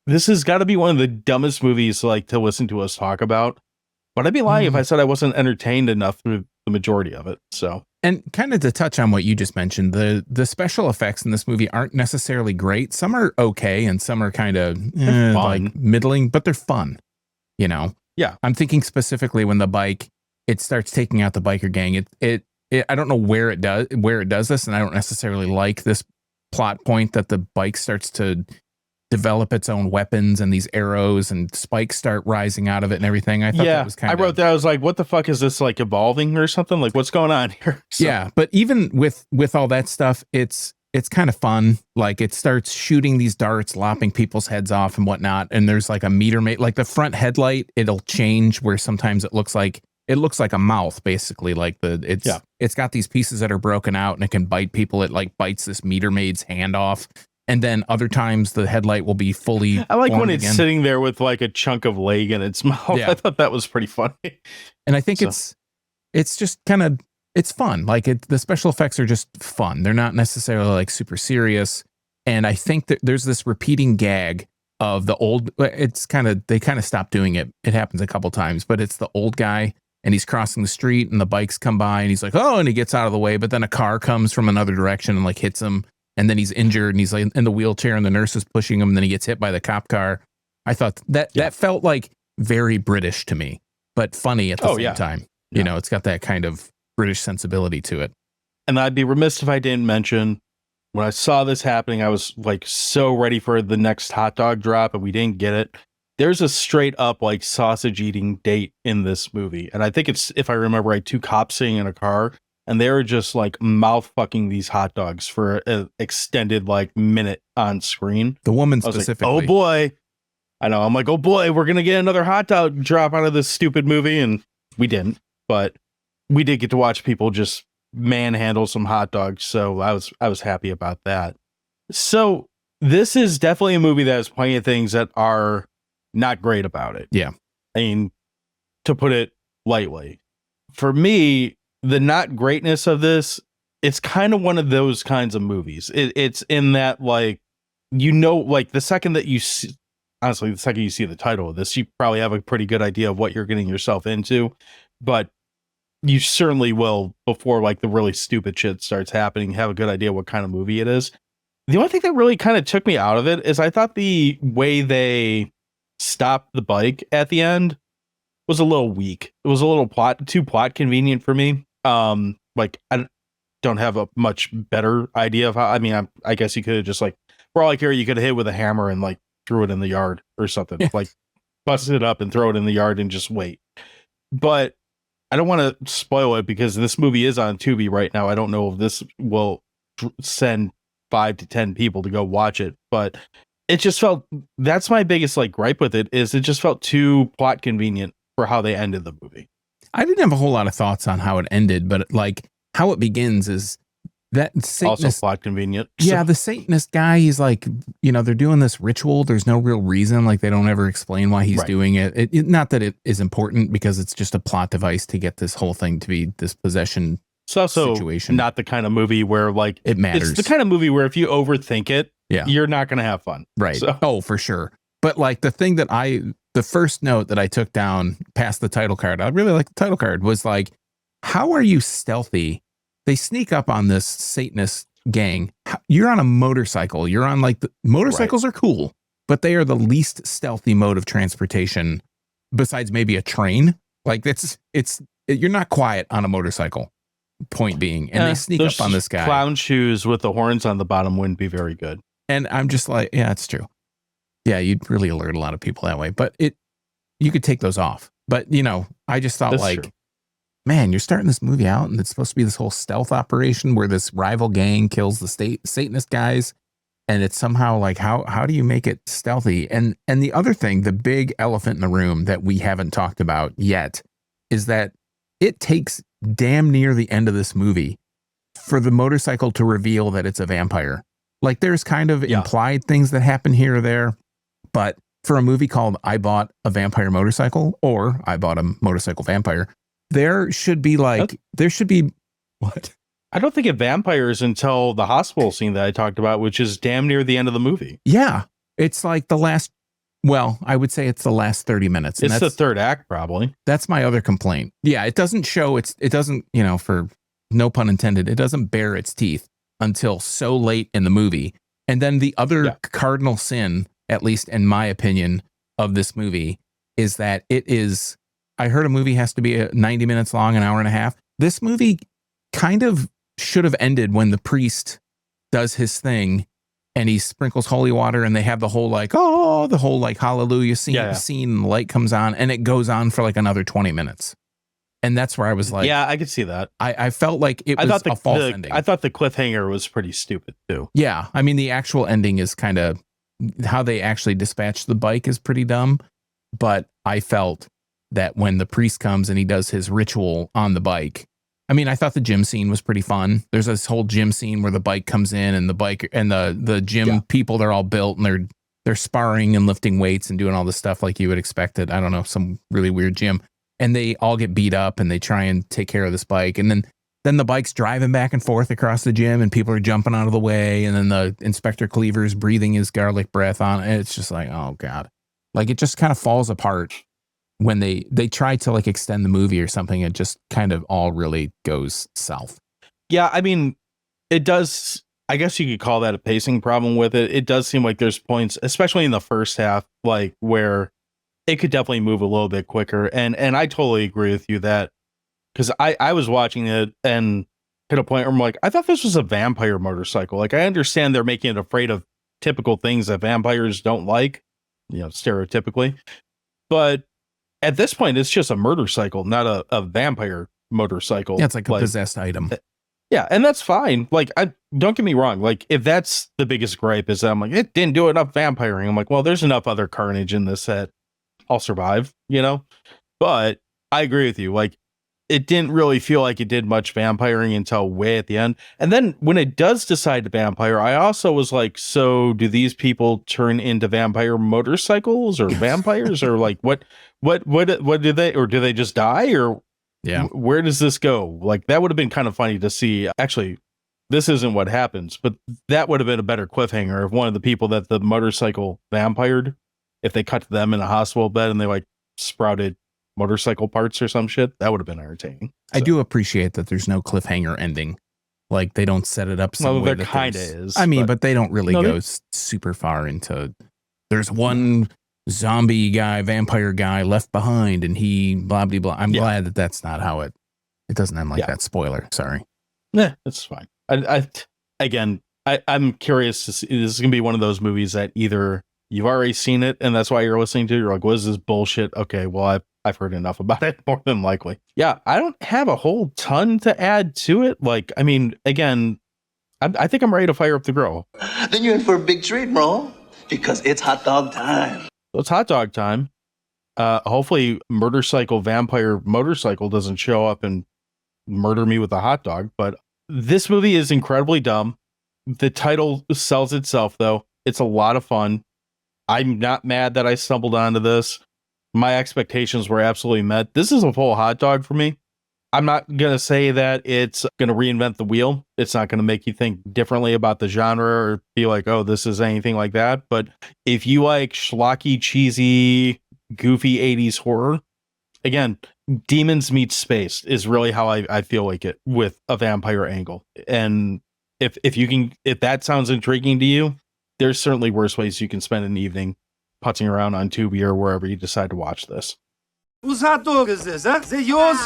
this has got to be one of the dumbest movies like to listen to us talk about, but I'd be lying if I said I wasn't entertained enough through the majority of it. So, and kind of to touch on what you just mentioned, the special effects in this movie aren't necessarily great. Some are okay, and some are kind of like middling, but they're fun. You know? Yeah. I'm thinking specifically when the bike, it starts taking out the biker gang. It I don't know where it does this, and I don't necessarily like this plot point that the bike starts to develop its own weapons and these arrows and spikes start rising out of it and everything. I thought that was kind of... I wrote that. I was like, what the fuck is this, like evolving or something? Like, what's going on here? So. Yeah, but even with all that stuff, it's kind of fun. Like it starts shooting these darts, lopping people's heads off and whatnot. And there's like a meter like the front headlight, it'll change where sometimes it looks like a mouth, basically. Like it's got these pieces that are broken out and it can bite people. It like bites this meter maid's hand off. And then other times the headlight will be fully... I like when it's sitting there with like a chunk of leg in its mouth. Yeah. I thought that was pretty funny. And I think it's just kind of, it's fun. Like the special effects are just fun. They're not necessarily like super serious. And I think that there's this repeating gag of the old, they kind of stopped doing it. It happens a couple times, but it's the old guy and he's crossing the street and the bikes come by and he's like, oh, and he gets out of the way. But then a car comes from another direction and like hits him. And then he's injured and he's like in the wheelchair and the nurse is pushing him. And then he gets hit by the cop car. I thought that felt like very British to me, but funny at the same time. Yeah. You know, it's got that kind of British sensibility to it. And I'd be remiss if I didn't mention when I saw this happening, I was like so ready for the next hot dog drop and we didn't get it. There's a straight up like sausage eating date in this movie. And I think it's, if I remember right, 2 cops sitting in a car. And they were just like mouth fucking these hot dogs for an extended like minute on screen. The woman specifically. Like, oh boy. I know. I'm like, oh boy, we're going to get another hot dog drop out of this stupid movie. And we didn't. But we did get to watch people just manhandle some hot dogs. So I was happy about that. So this is definitely a movie that has plenty of things that are not great about it. Yeah. I mean, to put it lightly. For me, the not greatness of this, it's kind of one of those kinds of movies. It's in that, like, you know, like the second that you see, honestly, the second you see the title of this, you probably have a pretty good idea of what you're getting yourself into, but you certainly will, before like the really stupid shit starts happening, have a good idea what kind of movie it is. The only thing that really kind of took me out of it is I thought the way they stopped the bike at the end was a little weak. It was a little too plot convenient for me. Like I don't have a much better idea of how, I mean, I guess you could have just like, for all I care, you could have hit with a hammer and like threw it in the yard or something, like busted it up and throw it in the yard and just wait. But I don't want to spoil it because this movie is on Tubi right now. I don't know if this will send 5 to 10 people to go watch it, but it just felt, that's my biggest like gripe with it, is it just felt too plot convenient for how they ended the movie. I didn't have a whole lot of thoughts on how it ended, but like how it begins is That Also Satanist, plot convenient. yeah, the Satanist guy, he's like, they're doing this ritual. There's no real reason. Like, they don't ever explain why he's Right. doing it. Not that it is important, because it's just a plot device to get this whole thing to be this possession It's also situation. not the kind of movie where like It matters. It's the kind of movie where if you overthink it, Yeah. you're not going to have fun. Right. So, Oh, for sure. But like the first note that I took down past the title card, I really like the title card, was like, how are you stealthy? They sneak up on this Satanist gang. You're on a motorcycle. You're on motorcycles are cool, but they are the least stealthy mode of transportation besides maybe a train. Like you're not quiet on a motorcycle, point being. And they sneak up on this guy. Clown shoes with the horns on the bottom wouldn't be very good. And I'm just like, yeah, it's true. Yeah, you'd really alert a lot of people that way, but you could take those off. But I just thought That's like, true. Man, you're starting this movie out and it's supposed to be this whole stealth operation where this rival gang kills the Satanist guys. And it's somehow like, how do you make it stealthy? And the other thing, the big elephant in the room that we haven't talked about yet, is that it takes damn near the end of this movie for the motorcycle to reveal that it's a vampire. Like, there's kind of implied things that happen here or there, but for a movie called I Bought a Vampire Motorcycle, or I Bought a Motorcycle Vampire, there should be what? I don't think it vampires until the hospital scene that I talked about, which is damn near the end of the movie. Yeah. It's like I would say it's the last 30 minutes. It's the third act, probably. That's my other complaint. Yeah. It doesn't show, it doesn't, for no pun intended, it doesn't bare its teeth until so late in the movie. And then the other cardinal sin, at least in my opinion, of this movie is that I heard a movie has to be 90 minutes long, an hour and a half. This movie kind of should have ended when the priest does his thing and he sprinkles holy water and they have the whole hallelujah scene, light comes on and it goes on for like another 20 minutes. And that's where I was like, yeah, I could see that. I felt like it was a false ending. I thought the cliffhanger was pretty stupid too. Yeah. I mean, the actual ending is kind of how they actually dispatch the bike is pretty dumb. But I felt that when the priest comes and he does his ritual on the bike, I mean, I thought the gym scene was pretty fun. There's this whole gym scene where the bike comes in and the bike and the gym people, they're all built and they're sparring and lifting weights and doing all this stuff like you would expect at, I don't know, some really weird gym. And they all get beat up and they try and take care of this bike. And then the bike's driving back and forth across the gym and people are jumping out of the way. And then the Inspector Cleaver's breathing his garlic breath on. And it's just like, oh God. Like, it just kind of falls apart when they try to like extend the movie or something. It just kind of all really goes south. Yeah, I mean, it does. I guess you could call that a pacing problem with it. It does seem like there's points, especially in the first half, like where it could definitely move a little bit quicker. And I totally agree with you that, because I was watching it and hit a point where I'm like, I thought this was a vampire motorcycle. Like, I understand they're making it afraid of typical things that vampires don't like, stereotypically. But at this point, it's just a motorcycle, not a vampire motorcycle. Yeah, it's like a possessed item. Yeah, and that's fine. Like, don't get me wrong. Like, if that's the biggest gripe is that I'm like, it didn't do enough vampiring. I'm like, well, there's enough other carnage in this that I'll survive, But I agree with you. Like, it didn't really feel like it did much vampiring until way at the end. And then when it does decide to vampire, I also was like, so do these people turn into vampire motorcycles or vampires or like what do they, or do they just die, or where does this go? Like, that would have been kind of funny to see. Actually, this isn't what happens, but that would have been a better cliffhanger if one of the people that the motorcycle vampired, if they cut to them in a hospital bed and they like sprouted motorcycle parts or some shit, that would have been entertaining. I do appreciate that there's no cliffhanger ending. Like, they don't set it up some way. Well, there kind of is. I mean, but they don't really go super far into, there's one zombie guy, vampire guy left behind and he blah, blah, blah. I'm glad that that's not how it doesn't end like that. Spoiler. Sorry. Yeah, that's fine. I'm curious to see. This is going to be one of those movies that either you've already seen it and that's why you're listening to it. You're like, what is this bullshit? Okay, well, I've heard enough about it, more than likely. Yeah, I don't have a whole ton to add to it. Like, I mean, again, I think I'm ready to fire up the grill. Then you're in for a big treat, bro, because it's hot dog time. So it's hot dog time. Hopefully, vampire motorcycle doesn't show up and murder me with a hot dog. But This movie is incredibly dumb. The title sells itself, though. It's a lot of fun. I'm not mad that I stumbled onto this. My expectations were absolutely met. This is a full hot dog for me. I'm not going to say that it's going to reinvent the wheel. It's not going to make you think differently about the genre or be like, oh, this is anything like that. But if you like schlocky, cheesy, goofy 80s horror, again, demons meet space is really how I feel like it with a vampire angle. And if that sounds intriguing to you, there's certainly worse ways you can spend an evening putzing around on Tubi or wherever you decide to watch this. Whose hot dog is this, huh? Is it yours?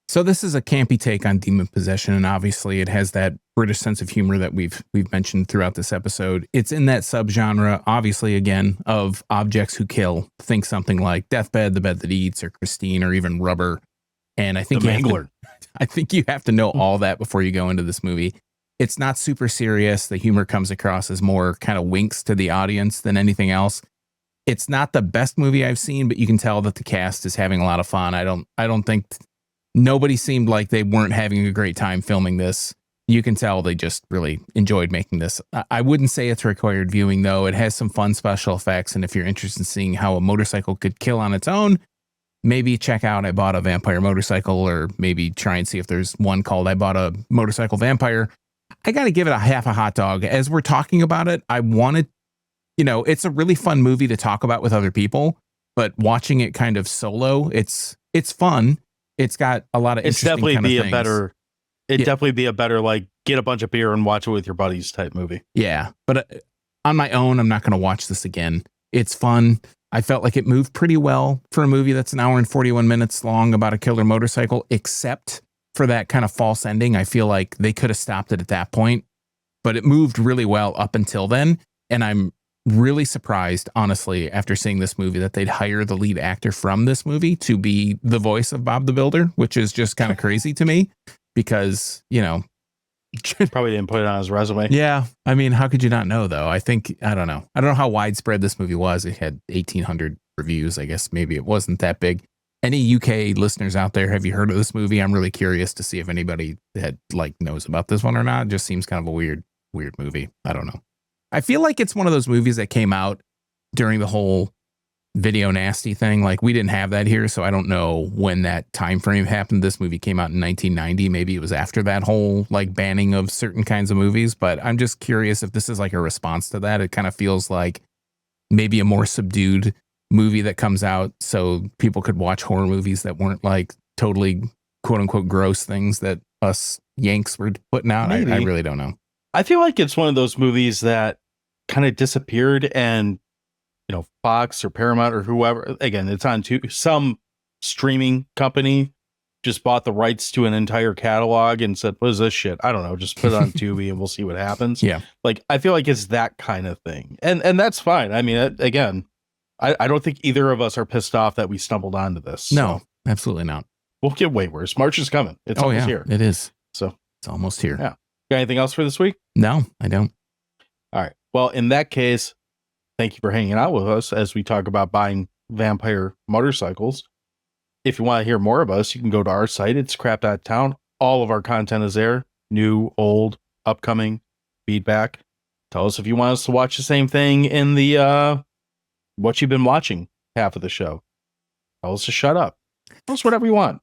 So this is a campy take on demon possession, and obviously it has that British sense of humor that we've mentioned throughout this episode. It's in that subgenre, obviously, again, of objects who kill. Think something like Deathbed, The Bed That Eats, or Christine, or even Rubber. And I think I think you have to know all that before you go into this movie. It's not super serious. The humor comes across as more kind of winks to the audience than anything else. It's not the best movie I've seen, but you can tell that the cast is having a lot of fun. I don't think nobody seemed like they weren't having a great time filming this. You can tell they just really enjoyed making this. I wouldn't say it's required viewing, though. It has some fun special effects, and if you're interested in seeing how a motorcycle could kill on its own, maybe check out I Bought a Vampire Motorcycle, or maybe try and see if there's one called I Bought a Motorcycle Vampire. I got to give it a half a hot dog. As we're talking about it, I wanted, it's a really fun movie to talk about with other people, but watching it kind of solo, it's fun. It's got a lot of interesting kind of things. Definitely be a better, like, get a bunch of beer and watch it with your buddies type movie. Yeah. But on my own, I'm not going to watch this again. It's fun. I felt like it moved pretty well for a movie that's an hour and 41 minutes long about a killer motorcycle, except for that kind of false ending. I feel like they could have stopped it at that point, but it moved really well up until then. And I'm really surprised, honestly, after seeing this movie, that they'd hire the lead actor from this movie to be the voice of Bob the Builder, which is just kind of crazy to me because, probably didn't put it on his resume. Yeah. I mean, how could you not know, though? I don't know. I don't know how widespread this movie was. It had 1,800 reviews. I guess maybe it wasn't that big. Any UK listeners out there, have you heard of this movie? I'm really curious to see if anybody knows about this one or not. It just seems kind of a weird movie. I don't know. I feel like it's one of those movies that came out during the whole video nasty thing. Like, we didn't have that here, so I don't know when that time frame happened. This movie came out in 1990. Maybe it was after that whole banning of certain kinds of movies, but I'm just curious if this is like a response to that. It kind of feels like maybe a more subdued movie that comes out so people could watch horror movies that weren't like totally quote unquote gross things that us Yanks were putting out. I really don't know. I feel like it's one of those movies that kind of disappeared, and Fox or Paramount or whoever, again, it's on some streaming company just bought the rights to an entire catalog and said, what is this shit? I don't know, just put it on Tubi and we'll see what happens. Yeah. Like, I feel like it's that kind of thing. And that's fine. I mean, again, I don't think either of us are pissed off that we stumbled onto this. No, absolutely not. We'll get way worse. March is coming. It's almost here. It is. So it's almost here. Yeah. Got anything else for this week? No, I don't. All right. Well, in that case, thank you for hanging out with us as we talk about buying vampire motorcycles. If you want to hear more of us, you can go to our site. It's crap.town. All of our content is there. New, old, upcoming, feedback. Tell us if you want us to watch the same thing in the what you've been watching half of the show. Tell us to shut up. Tell us whatever you want.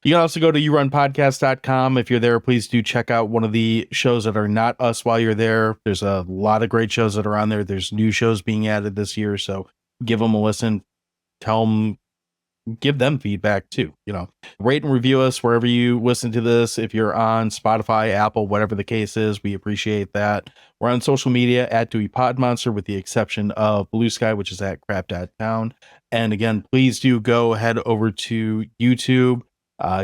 You can also go to yourunpodcast.com. If you're there, please do check out one of the shows that are not us while you're there. There's a lot of great shows that are on there. There's new shows being added this year, so give them a listen. Tell them, give them feedback too. Rate and review us wherever you listen to this. If you're on Spotify, Apple, whatever the case is, we appreciate that. We're on social media at Dewey Podmonster, with the exception of Blue Sky, which is at crap.town. And again, please do go head over to YouTube.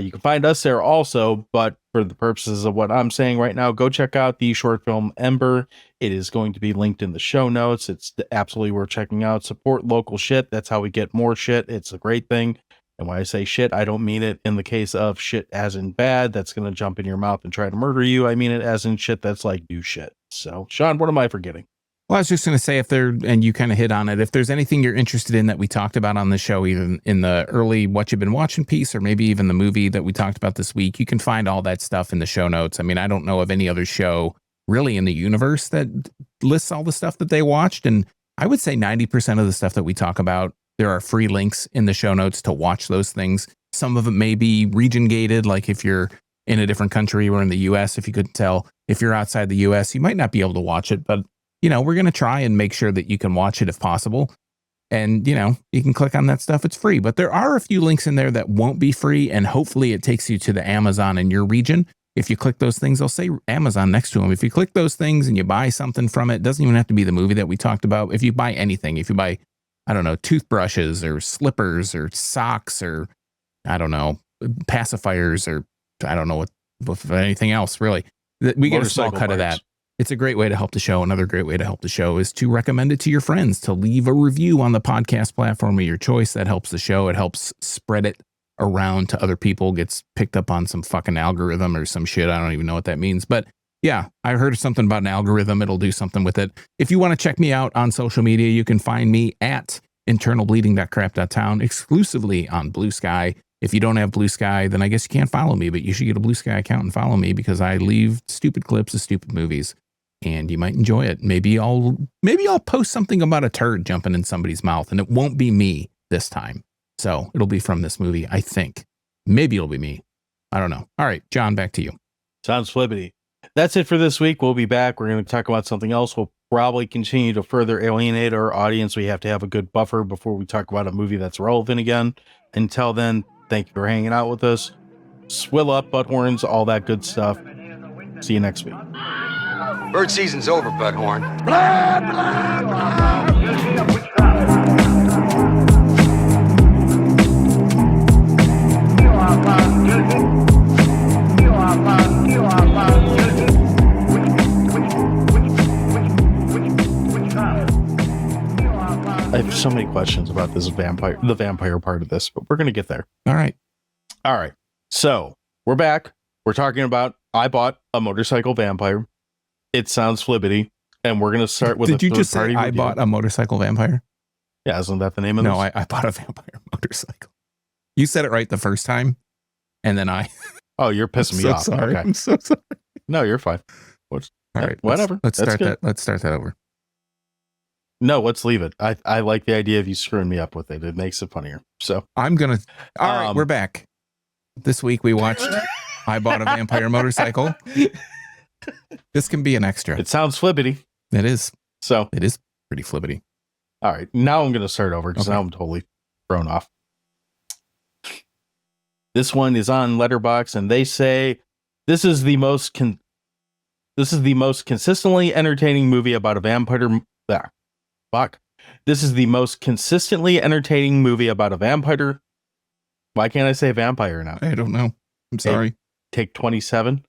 You can find us there also, but for the purposes of what I'm saying right now, go check out the short film Ember. It is going to be linked in the show notes. It's absolutely worth checking out. Support local shit. That's how we get more shit. It's a great thing. And when I say shit, I don't mean it in the case of shit as in bad that's going to jump in your mouth and try to murder you. I mean it as in shit that's like new shit. So, Sean, what am I forgetting? Well, I was just going to say and you kind of hit on it, if there's anything you're interested in that we talked about on the show, either in the early what you've been watching piece or maybe even the movie that we talked about this week, you can find all that stuff in the show notes. I mean, I don't know of any other show really in the universe that lists all the stuff that they watched. And I would say 90% of the stuff that we talk about, there are free links in the show notes to watch those things. Some of it may be region gated, like if you're in a different country or in the US, if you couldn't tell, if you're outside the US, you might not be able to watch it, but we're going to try and make sure that you can watch it if possible. And, you can click on that stuff. It's free, but there are a few links in there that won't be free. And hopefully it takes you to the Amazon in your region. If you click those things, they'll say Amazon next to them. If you click those things and you buy something from it, doesn't even have to be the movie that we talked about. If you buy anything, if you buy, I don't know, toothbrushes or slippers or socks or, I don't know, pacifiers or I don't know what anything else really, we get a small cut of that. It's a great way to help the show. Another great way to help the show is to recommend it to your friends, to leave a review on the podcast platform of your choice. That helps the show. It helps spread it around to other people, gets picked up on some fucking algorithm or some shit. I don't even know what that means. But yeah, I heard something about an algorithm. It'll do something with it. If you want to check me out on social media, you can find me at internalbleeding.crap.town exclusively on Blue Sky. If you don't have Blue Sky, then I guess you can't follow me, but you should get a Blue Sky account and follow me because I leave stupid clips of stupid movies. And you might enjoy it. Maybe I'll post something about a turd jumping in somebody's mouth, and it won't be me this time. So it'll be from this movie, I think. Maybe it'll be me. I don't know. All right, John, back to you. Sounds flippity. That's it for this week. We'll be back. We're going to talk about something else. We'll probably continue to further alienate our audience. We have to have a good buffer before we talk about a movie that's relevant again. Until then, thank you for hanging out with us. Swill up, butt horns, all that good stuff. See you next week. Bird season's over, Butthorn. I have so many questions about the vampire part of this, but we're going to get there. All right. So we're back. We're talking about I bought a motorcycle vampire. It sounds flippity, and we're going to start with. Did you just say I bought a motorcycle vampire? Yeah, isn't that the name of it? No, I bought a vampire motorcycle. You said it right the first time, and then I. Oh, you're pissing me off. Sorry. Okay. I'm so sorry. No, you're fine. All right, whatever. Let's start that. Let's start that over. No, let's leave it. I like the idea of you screwing me up with it. It makes it funnier. So I'm gonna. All right, we're back. This week we watched I Bought a Vampire Motorcycle. This can be an extra. It sounds flippity. It is. So it is pretty flippity. All right, now I'm going to start over because now I'm totally thrown off. This one is on Letterboxd, and they say this is the most consistently entertaining movie about a vampire. This is the most consistently entertaining movie about a vampire. Why can't I say vampire now? I don't know. I'm sorry. Take 27.